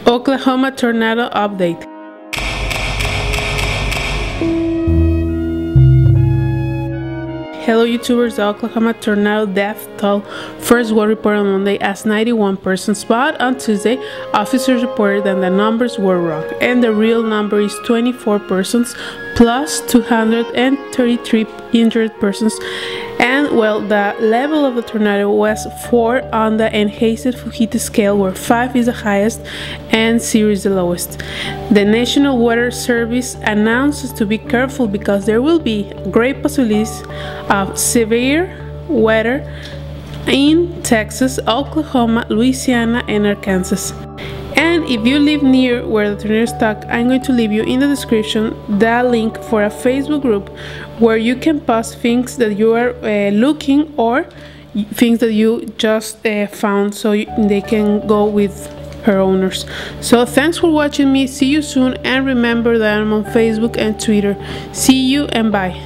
Oklahoma tornado update. Hello YouTubers, the Oklahoma tornado death toll first was reported on Monday as 91 persons, but on Tuesday officers reported that the numbers were wrong and the real number is 24 persons plus 233 injured persons. And well, the level of the tornado was 4 on the enhanced Fujita scale, where 5 is the highest and 0 is the lowest. The National Weather Service announces to be careful because there will be great possibilities of severe weather in Texas, Oklahoma, Louisiana, and Arkansas. And if you live near where the tornado struck, I'm going to leave you in the description the link for a Facebook group where you can post things that you are looking or things that you just found, so they can go with her owners. So thanks for watching me. See you soon, and remember that I'm on Facebook and Twitter. See you and bye.